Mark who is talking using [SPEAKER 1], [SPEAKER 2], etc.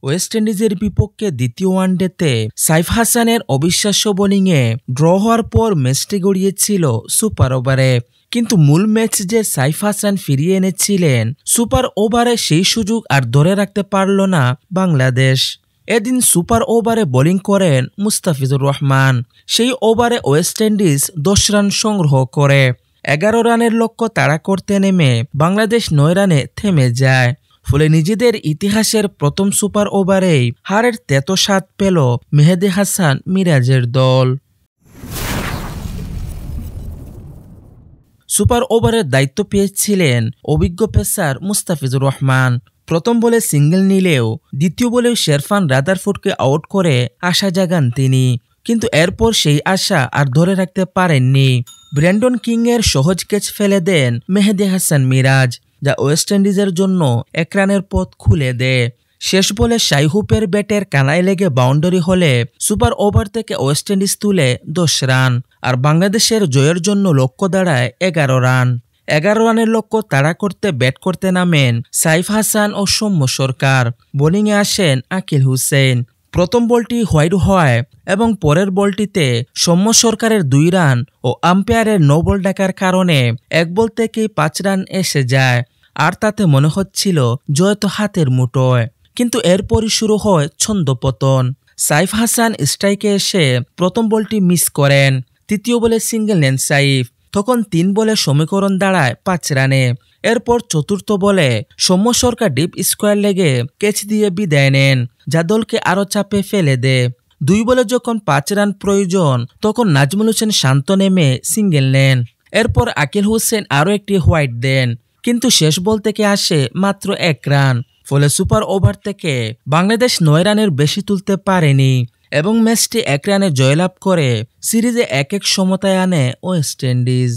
[SPEAKER 1] West ইন্ডিজের বিপক্ষে দ্বিতীয় ওয়ানডেতে সাইফ হাসানের অবিশ্বাস্য বোলিংয়ে ড্র হওয়ার পর ম্যাচটি গড়িয়েছিল সুপার ওভারে। কিন্তু মূল ম্যাচ যে সাইফ হাসান ফিরিয়ে এনেছিলেন, সুপার ওভারে সেই সুযোগ আর ধরে রাখতে পারল না বাংলাদেশ। এদিন সুপার ওভারে বোলিং করেন মুস্তাফিজুর রহমান। সেই ওভারে ওয়েস্ট ইন্ডিজ 10 রান সংগ্রহ করে। 11 রানের লক্ষ্য তাড়া করতে নেমে বাংলাদেশ 9 রানে থেমে যায়। ফলে নিজেদের ইতিহাসের প্রথম সুপার ওভারেই হারের তেতো স্বাদ পেল মেহেদী হাসান মিরাজের দল। সুপার ওভারের দায়িত্ব পেয়েছিলেন অভিজ্ঞ পেসার মুস্তাফিজুর রহমান। প্রথম বলে সিঙ্গেল নিলেও দ্বিতীয় বলেও শেরফান রাদারফোর্ডকে আউট করে আশা জাগান তিনি। কিন্তু এরপর সেই আশা আর ধরে রাখতে পারেননি। ব্র্যান্ডন কিংয়ের সহজ ক্যাচ ফেলে দেন মেহেদী হাসান মিরাজ, যা ওয়েস্ট ইন্ডিজের জন্য 1 রানের পথ খুলে দেয়। শেষ বলে শাই হুপের ব্যাটের কানায় লেগে বাউন্ডারি হলে সুপার ওভার থেকে ওয়েস্ট ইন্ডিজ তুলে 10 রান, আর বাংলাদেশের জয়ের জন্য লক্ষ্য দাঁড়ায় 11 রান। 11 রানের লক্ষ্য তাড়া করতে ব্যাট করতে নামেন সাইফ হাসান ও সৌম্য সরকার। বোলিংয়ে আসেন আকিল হুসেন। প্রথম বলটি হোয়াইড হয় এবং পরের বলটিতে সৌম্য সরকারের 2 রান ও আম্পায়ারের নো বল ডাকার কারণে 1 বল থেকেই 5 রান এসে যায়। আর তাতে মনে হচ্ছিল জয় তো হাতের মুঠোয়। কিন্তু এরপরই শুরু হয় ছন্দপতন। সাইফ হাসান স্ট্রাইকে এসে প্রথম বলটি মিস করেন। তৃতীয় বলে সিঙ্গেল নেন সাইফ। তখন 3 বলে সমীকরণ দাঁড়ায় 5 রানে। এরপর চতুর্থ বলে সৌম্য সরকার ডিপ স্কোয়ার লেগে ক্যাচ দিয়ে বিদায় নেন, যা দলকে আরও চাপে ফেলে দেয়। 2 বলে যখন 5 রান প্রয়োজন, তখন নাজমুল হোসেন শান্ত নেমে সিঙ্গেল নেন। এরপর আকিল হোসেন আরও একটি হোয়াইট দেন, কিন্তু শেষ বল থেকে আসে মাত্র 1 রান। ফলে সুপার ওভার থেকে বাংলাদেশ 9 রানের বেশি তুলতে পারেনি এবং ম্যাচটি 1 রানে জয়লাভ করে সিরিজে 1-1 সমতায় আনে ওয়েস্ট ইন্ডিজ।